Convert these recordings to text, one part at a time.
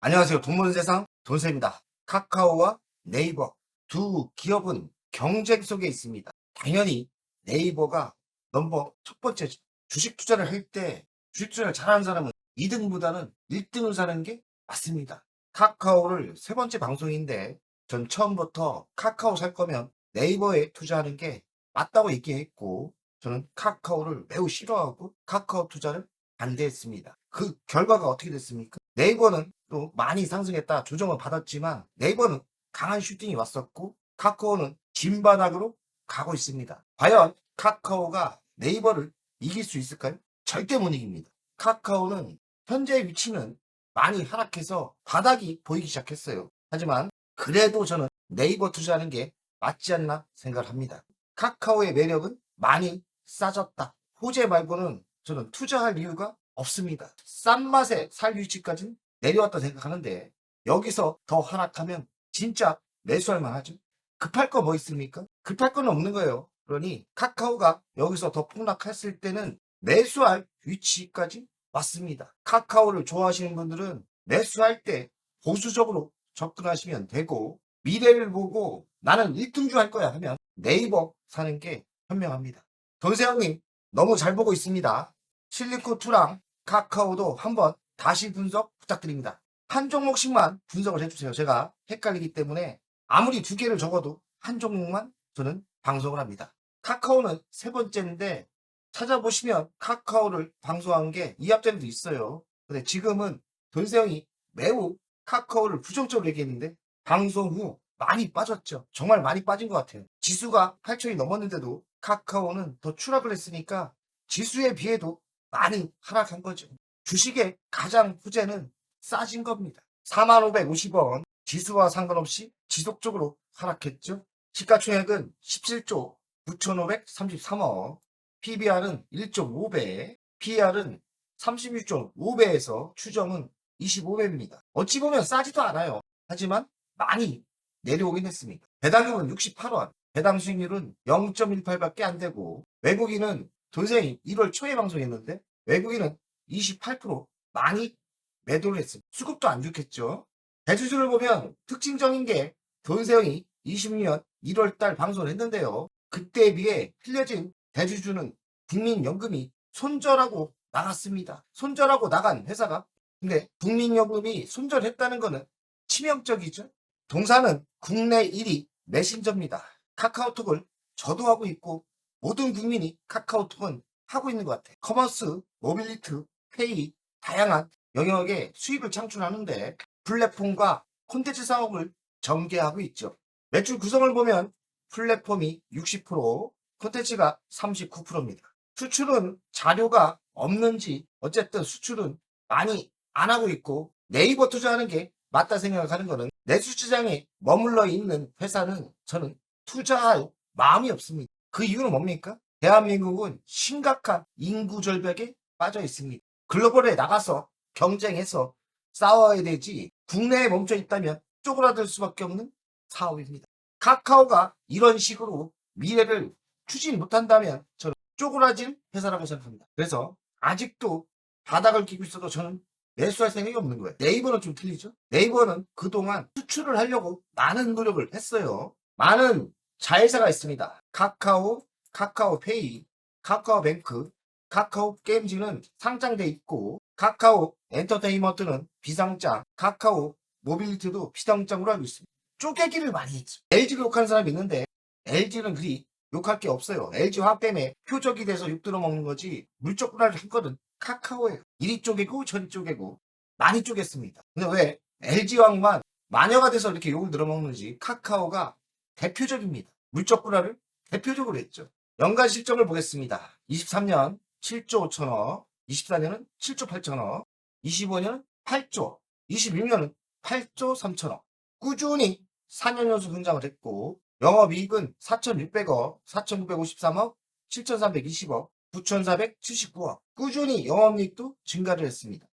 안녕하세요. 돈 버는 세상 돈쌤입니다. 카카오와 네이버 두 기업은 경쟁 속에 있습니다. 당연히 네이버가 넘버 첫 번째죠. 주식 투자를 할 때 주식 투자를 잘하는 사람은 2등보다는 1등을 사는 게 맞습니다. 카카오를 세 번째 방송인데 전 처음부터 카카오 살 거면 네이버에 투자하는 게 맞다고 얘기했고, 저는 카카오를 매우 싫어하고 카카오 투자를 반대했습니다. 그 결과가 어떻게 됐습니까? 네이버는 또 많이 상승했다 조정을 받았지만 네이버는 강한 슈팅이 왔었고 카카오는 진바닥으로 가고 있습니다. 과연 카카오가 네이버를 이길 수 있을까요? 절대 못 이깁니다. 카카오는 현재 위치는 많이 하락해서 바닥이 보이기 시작했어요. 하지만 그래도 저는 네이버 투자하는 게 맞지 않나 생각을 합니다. 카카오의 매력은 많이 싸졌다. 호재 말고는 저는 투자할 이유가 없습니다. 싼 맛에 살 위치까지는 내려왔다 생각하는데 여기서 더 하락하면 진짜 매수할 만하죠. 급할 거 뭐 있습니까? 급할 건 없는 거예요. 그러니 카카오가 여기서 더 폭락했을 때는 매수할 위치까지 왔습니다. 카카오를 좋아하시는 분들은 매수할 때 보수적으로 접근하시면 되고, 미래를 보고 나는 1등주 할 거야 하면 네이버 사는 게 현명합니다. 돈세형님 너무 잘 보고 있습니다. 실리코2랑 카카오도 한번 다시 분석 부탁드립니다. 한 종목씩만 분석을 해주세요. 제가 헷갈리기 때문에 아무리 두 개를 적어도 한 종목만 저는 방송을 합니다. 카카오는 세 번째인데 찾아보시면 카카오를 방송한 게 이합전에도 있어요. 근데 지금은 돈세형이 매우 카카오를 부정적으로 얘기했는데 방송 후 많이 빠졌죠. 정말 많이 빠진 것 같아요. 지수가 8천이 넘었는데도 카카오는 더 추락을 했으니까 지수에 비해도 많이 하락한 거죠. 주식의 가장 후재는 싸진 겁니다. 4550원 지수와 상관없이 지속적으로 하락했죠. 시가총액은 17조 9533억, PBR은 1.5배, PER은 36.5배에서 추정은 25배입니다. 어찌 보면 싸지도 않아요. 하지만 많이 내려오긴 했습니다. 배당금은 68원, 배당 수익률은 0.18밖에 안 되고, 외국인은 돈생이 1월 초에 방송했는데 외국인은 28% 많이 매도를 했습니다. 수급도 안 좋겠죠. 대주주를 보면 특징적인 게 돈세형이 20년 1월달 방송을 했는데요. 그때에 비해 흘려진 대주주는 국민연금이 손절하고 나갔습니다. 손절하고 나간 회사가, 근데 국민연금이 손절했다는 거는 치명적이죠. 동사는 국내 1위 메신저입니다. 카카오톡을 저도 하고 있고 모든 국민이 카카오톡은 하고 있는 것 같아요. 커머스, 모빌리티, 페이, 다양한 영역에 수입을 창출하는데 플랫폼과 콘텐츠 사업을 전개하고 있죠. 매출 구성을 보면 플랫폼이 60%, 콘텐츠가 39%입니다. 수출은 자료가 없는지 어쨌든 수출은 많이 안 하고 있고, 네이버 투자하는 게 맞다 생각하는 거는 내수시장에 머물러 있는 회사는 저는 투자할 마음이 없습니다. 그 이유는 뭡니까? 대한민국은 심각한 인구 절벽에 빠져 있습니다. 글로벌에 나가서 경쟁해서 싸워야 되지 국내에 멈춰 있다면 쪼그라들 수밖에 없는 사업입니다. 카카오가 이런 식으로 미래를 추진 못한다면 저는 쪼그라질 회사라고 생각합니다. 그래서 아직도 바닥을 끼고 있어도 저는 매수할 생각이 없는 거예요. 네이버는 좀 틀리죠? 네이버는 그동안 수출을 하려고 많은 노력을 했어요. 많은 자회사가 있습니다. 카카오, 카카오페이, 카카오뱅크, 카카오 게임즈는 상장돼 있고 카카오 엔터테인먼트는 비상장, 카카오 모빌리티도 비상장으로 알고 있습니다. 쪼개기를 많이 했죠. LG를 욕하는 사람이 있는데 LG는 그리 욕할 게 없어요. LG 화학 때문에 표적이 돼서 욕 들어먹는 거지 물적 분할을 한 거는 카카오예요. 이리 쪼개고 저리 쪼개고 많이 쪼갰습니다. 근데 왜 LG 화학만 마녀가 돼서 이렇게 욕을 들어먹는지 카카오가 대표적입니다. 물적 분할을 대표적으로 했죠. 연간 실적을 보겠습니다. 23년 7조 5천억, 24년은 7조 8천억, 25년은 8조, 26년은 8조 3천억. 꾸준히 4년 연속 성장을 했고, 영업이익은 4,600억, 4,953억, 7,320억, 9,479억. 꾸준히 영업이익도 증가를 했습니다.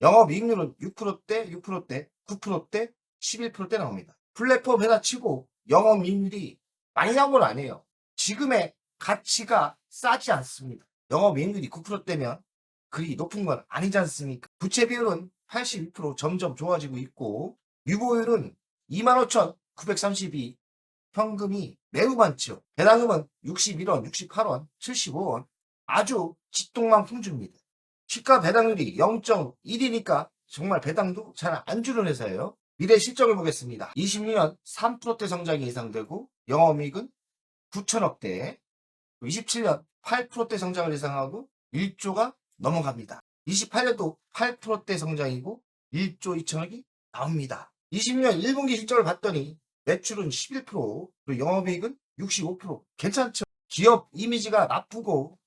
영업이익률은 6%대, 6%대, 9%대, 11%대 나옵니다. 플랫폼 회사 치고 영업이익률이 많이 나온 건 아니에요. 지금의 가치가 싸지 않습니다. 영업이익률이 9%대면 그리 높은 건 아니지 않습니까? 부채 비율은 82% 점점 좋아지고 있고, 유보율은 25,932, 현금이 매우 많죠. 배당금은 61원, 68원, 75원. 아주 짓돈만 풍줍니다. 시가 배당률이 0.1이니까 정말 배당도 잘 안 주는 회사예요. 미래 실적을 보겠습니다. 26년 3%대 성장이 예상되고 영업이익은 9천억대, 27년 8%대 성장을 예상하고 1조가 넘어갑니다. 28년도 8%대 성장이고 1조 2천억이 나옵니다. 20년 1분기 실적을 봤더니 매출은 11%, 그리고 영업이익은 65%. 괜찮죠? 기업 이미지가 나쁘고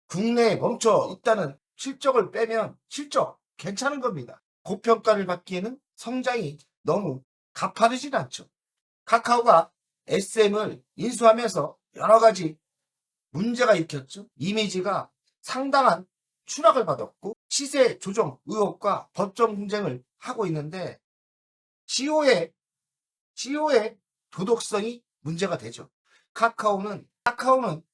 국내에 멈춰 있다는 실적을 빼면 실적 괜찮은 겁니다. 고평가를 받기에는 성장이 너무 가파르진 않죠. 카카오가 SM을 인수하면서 여러 가지 문제가 일으켰죠. 이미지가 상당한 추락을 받았고 시세 조정 의혹과 법정 분쟁을 하고 있는데 CEO의 도덕성이 문제가 되죠. 카카오는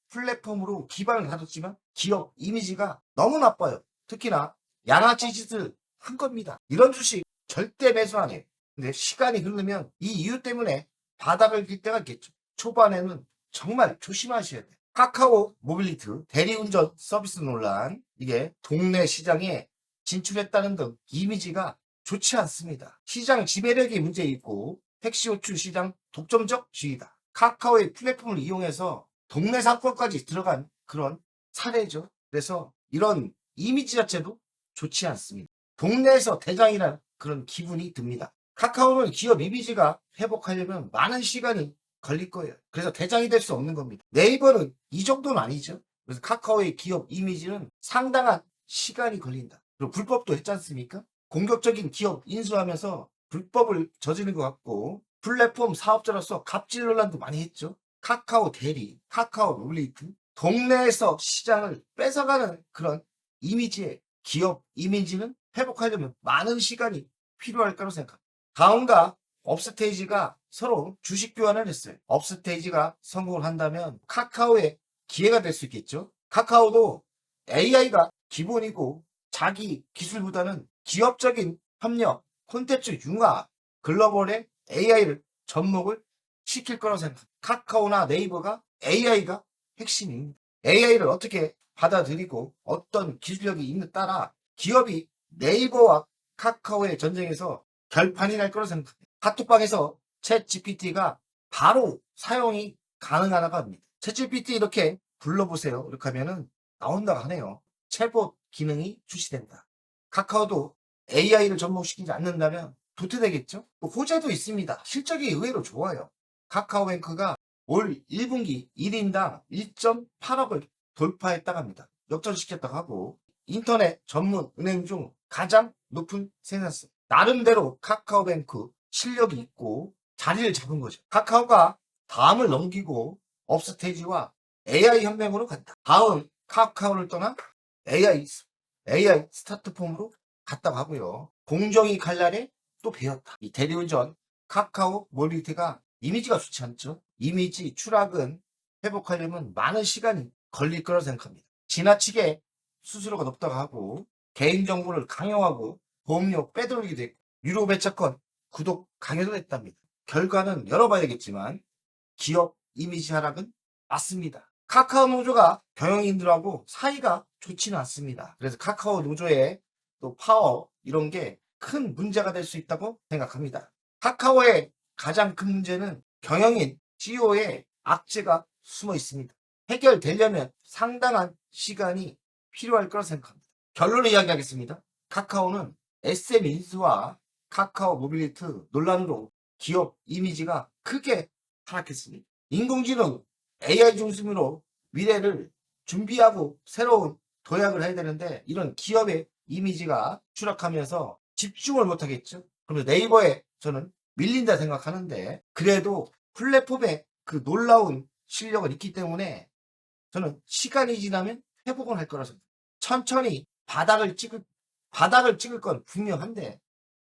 플랫폼으로 기반을 다졌지만 기업 이미지가 너무 나빠요. 특히나 양아치 짓을 한 겁니다. 이런 주식 절대 매수 안 해요. 근데 시간이 흐르면 이 이유 때문에 바닥을 길 때가 있겠죠. 초반에는 정말 조심하셔야 돼요. 카카오 모빌리티 대리운전 서비스 논란, 이게 동네 시장에 진출했다는 등 이미지가 좋지 않습니다. 시장 지배력이 문제 있고 택시 호출 시장 독점적 주의다. 카카오의 플랫폼을 이용해서 동네 상권까지 들어간 그런 사례죠. 그래서 이런 이미지 자체도 좋지 않습니다. 동네에서 대장이라는 그런 기분이 듭니다. 카카오는 기업 이미지가 회복하려면 많은 시간이 걸릴 거예요. 그래서 대장이 될 수 없는 겁니다. 네이버는 이 정도는 아니죠. 그래서 카카오의 기업 이미지는 상당한 시간이 걸린다. 그리고 불법도 했지 않습니까? 공격적인 기업 인수하면서 불법을 저지른 것 같고 플랫폼 사업자로서 갑질 논란도 많이 했죠. 카카오 대리, 카카오 모빌리티, 동네에서 시장을 뺏어가는 그런 이미지의 기업 이미지는 회복하려면 많은 시간이 필요할 거라고 생각합니다. 다음과 업스테이지가 서로 주식 교환을 했어요. 업스테이지가 성공을 한다면 카카오의 기회가 될 수 있겠죠. 카카오도 AI가 기본이고 자기 기술보다는 기업적인 협력, 콘텐츠 융합, 글로벌의 AI를 접목을 시킬 거라고 생각합니다. 카카오나 네이버가 AI가 핵심입니다. AI를 어떻게 받아들이고 어떤 기술력이 있는 따라 기업이 네이버와 카카오의 전쟁에서 결판이 날 거라고 생각합니다. 카톡방에서 챗 GPT가 바로 사용이 가능하다고 합니다. 챗 GPT 이렇게 불러보세요. 이렇게 하면은 나온다고 하네요. 챗봇 기능이 출시된다. 카카오도 AI를 접목시키지 않는다면 도태되겠죠? 호재도 있습니다. 실적이 의외로 좋아요. 카카오뱅크가 올 1분기 1인당 1.8억을 돌파했다고 합니다. 역전시켰다고 하고 인터넷 전문 은행 중 가장 높은 생산성. 나름대로 카카오뱅크 실력이 있고 자리를 잡은 거죠. 카카오가 다음을 넘기고 업스테이지와 AI 혁명으로 간다. 다음 카카오를 떠나 AI 스타트폼으로 갔다고 하고요. 공정이 칼날에 또 베었다. 이 대리운전 카카오 모빌리티가 이미지가 좋지 않죠. 이미지 추락은 회복하려면 많은 시간이 걸릴 거라고 생각합니다. 지나치게 수수료가 높다고 하고 개인정보를 강요하고 보험료 빼돌리기도 했고 유료 배차권 구독 강요도 했답니다. 결과는 열어봐야겠지만 기업 이미지 하락은 맞습니다. 카카오 노조가 경영인들하고 사이가 좋지는 않습니다. 그래서 카카오 노조의 또 파워 이런 게 큰 문제가 될 수 있다고 생각합니다. 카카오의 가장 큰 문제는 경영인 CEO의 악재가 숨어 있습니다. 해결되려면 상당한 시간이 필요할 거라 생각합니다. 결론을 이야기하겠습니다. 카카오는 SM 인수와 카카오 모빌리티 논란으로 기업 이미지가 크게 하락했습니다. 인공지능 AI 중심으로 미래를 준비하고 새로운 도약을 해야 되는데 이런 기업의 이미지가 추락하면서 집중을 못하겠죠. 그러면 네이버에 저는 밀린다 생각하는데 그래도 플랫폼에 그 놀라운 실력을 있기 때문에 저는 시간이 지나면 회복은 할 거라 생각합니다. 천천히 바닥을 찍을 건 분명한데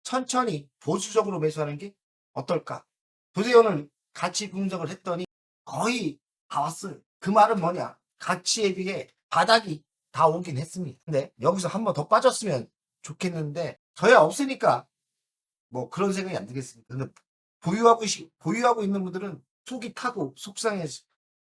천천히 보수적으로 매수하는 게 어떨까? 도대원을 가치 분석을 했더니 거의 다 왔어요. 그 말은 뭐냐? 가치에 비해 바닥이 다 오긴 했습니다. 근데 여기서 한 번 더 빠졌으면 좋겠는데 저야 없으니까 뭐 그런 생각이 안 들겠습니다. 근데 보유하고 있는 분들은 속이 타고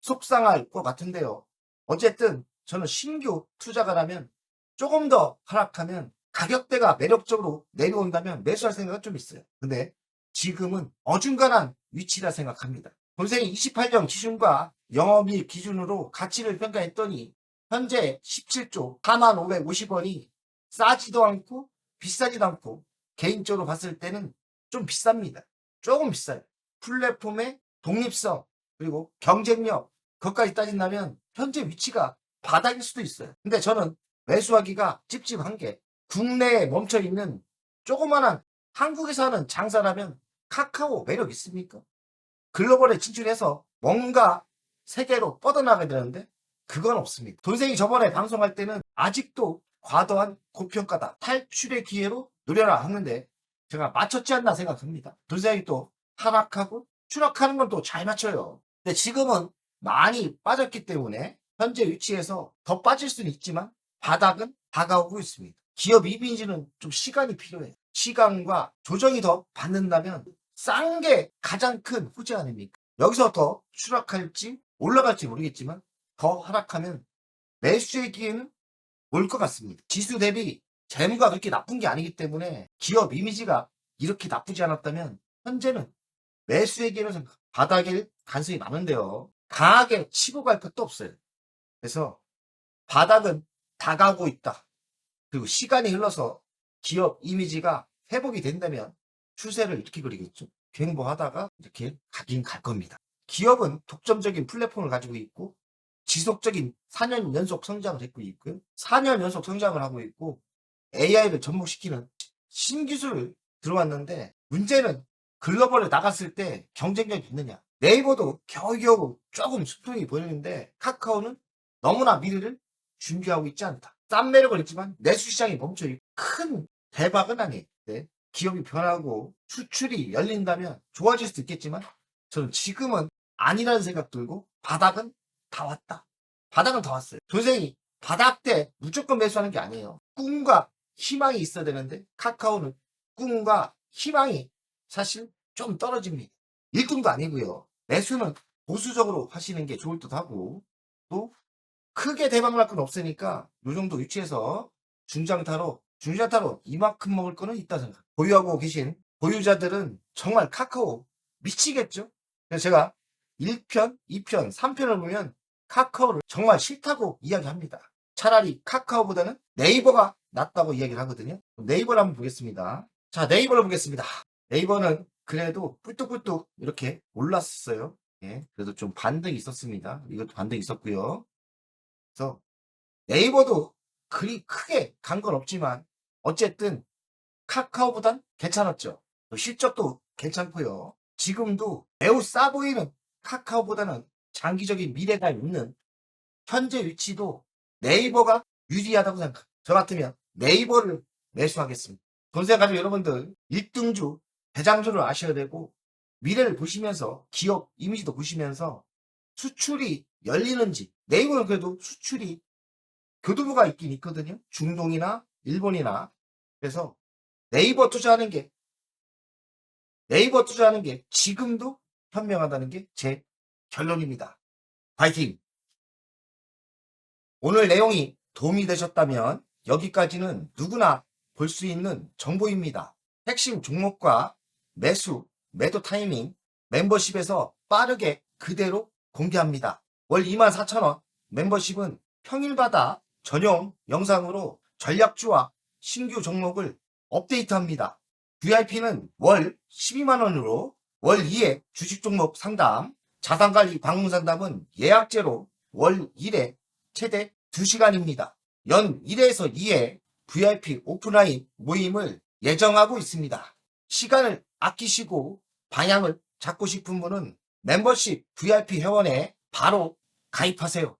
속상할 것 같은데요. 어쨌든 저는 신규 투자가 라면 조금 더 하락하면 가격대가 매력적으로 내려온다면 매수할 생각은 좀 있어요. 근데 지금은 어중간한 위치라 생각합니다. 본생이 28년 기준과 영업이익 기준으로 가치를 평가했더니 현재 17조 4550원이 싸지도 않고 비싸지도 않고 개인적으로 봤을 때는 좀 비쌉니다. 조금 비싸요. 플랫폼의 독립성 그리고 경쟁력 그것까지 따진다면 현재 위치가 바닥일 수도 있어요. 근데 저는 매수하기가 찝찝한 게 국내에 멈춰있는 조그마한 한국에서 하는 장사라면 카카오 매력 있습니까? 글로벌에 진출해서 뭔가 세계로 뻗어나가야 되는데 그건 없습니다. 돈생이 저번에 방송할 때는 아직도 과도한 고평가다. 탈출의 기회로 노려라 하는데 제가 맞췄지 않나 생각합니다. 돈생이 또 하락하고 추락하는 건 또 잘 맞춰요. 근데 지금은 많이 빠졌기 때문에 현재 위치에서 더 빠질 수는 있지만 바닥은 다가오고 있습니다. 기업 이미지는 좀 시간이 필요해요. 시간과 조정이 더 받는다면 싼 게 가장 큰 호재 아닙니까? 여기서 더 추락할지 올라갈지 모르겠지만 더 하락하면 매수의 기회는 올 것 같습니다. 지수 대비 재무가 그렇게 나쁜 게 아니기 때문에 기업 이미지가 이렇게 나쁘지 않았다면 현재는 매수의 기회는 바닥일 가능성이 많은데요. 강하게 치고 갈 것도 없어요. 그래서 바닥은 다가오고 있다. 그리고 시간이 흘러서 기업 이미지가 회복이 된다면 추세를 이렇게 그리겠죠. 횡보하다가 이렇게 가긴 갈 겁니다. 기업은 독점적인 플랫폼을 가지고 있고 지속적인 4년 연속 성장을 했고 있고요. 4년 연속 성장을 하고 있고 AI를 접목시키는 신기술을 들어왔는데 문제는 글로벌에 나갔을 때 경쟁력이 있느냐. 네이버도 겨우겨우 조금 수평이 보이는데 카카오는 너무나 미래를 준비하고 있지 않다. 싼 매력은 있지만 내수 시장이 멈춰있고 큰 대박은 아니에요. 네. 기업이 변하고 수출이 열린다면 좋아질 수도 있겠지만 저는 지금은 아니라는 생각 들고 바닥은 다 왔다. 바닥은 다 왔어요. 도생이 바닥 때 무조건 매수하는 게 아니에요. 꿈과 희망이 있어야 되는데 카카오는 꿈과 희망이 사실 좀 떨어집니다. 1등도 아니고요. 매수는 보수적으로 하시는 게 좋을 듯 하고 또 크게 대박 날 건 없으니까 이 정도 위치에서 중장타로 이만큼 먹을 거는 있다 생각. 보유하고 계신 보유자들은 정말 카카오 미치겠죠? 그래서 제가 1편, 2편, 3편을 보면 카카오를 정말 싫다고 이야기합니다. 차라리 카카오보다는 네이버가 낫다고 이야기를 하거든요. 네이버를 한번 보겠습니다. 자, 네이버를 보겠습니다. 네이버는 그래도 뿔뚝뿔뚝 이렇게 올랐어요. 예, 그래도 좀 반등이 있었습니다. 이것도 반등이 있었고요. 그래서 네이버도 그리 크게 간 건 없지만 어쨌든 카카오보단 괜찮았죠. 실적도 괜찮고요. 지금도 매우 싸 보이는 카카오보다는 장기적인 미래가 있는 현재 위치도 네이버가 유리하다고 생각합니다. 저 같으면 네이버를 매수하겠습니다. 돈세 가지고 여러분들 1등주 대장주를 아셔야 되고 미래를 보시면서 기업 이미지도 보시면서 수출이 열리는지 네이버는 그래도 수출이 교두보가 있긴 있거든요. 중동이나 일본이나. 그래서 네이버 투자하는 게 지금도 현명하다는 게 제 결론입니다. 파이팅! 오늘 내용이 도움이 되셨다면 여기까지는 누구나 볼 수 있는 정보입니다. 핵심 종목과 매도 타이밍 멤버십에서 빠르게 그대로 공개합니다. 월 24,000원 멤버십은 평일마다 전용 영상으로 전략주와 신규 종목을 업데이트합니다. VIP는 월 12만원으로 월 2회 주식 종목 상담, 자산관리 방문 상담은 예약제로 월 1회 최대 2시간입니다. 연 1회에서 2회 VIP 오프라인 모임을 예정하고 있습니다. 시간을 아끼시고 방향을 잡고 싶은 분은 멤버십 VIP 회원에 바로 가입하세요.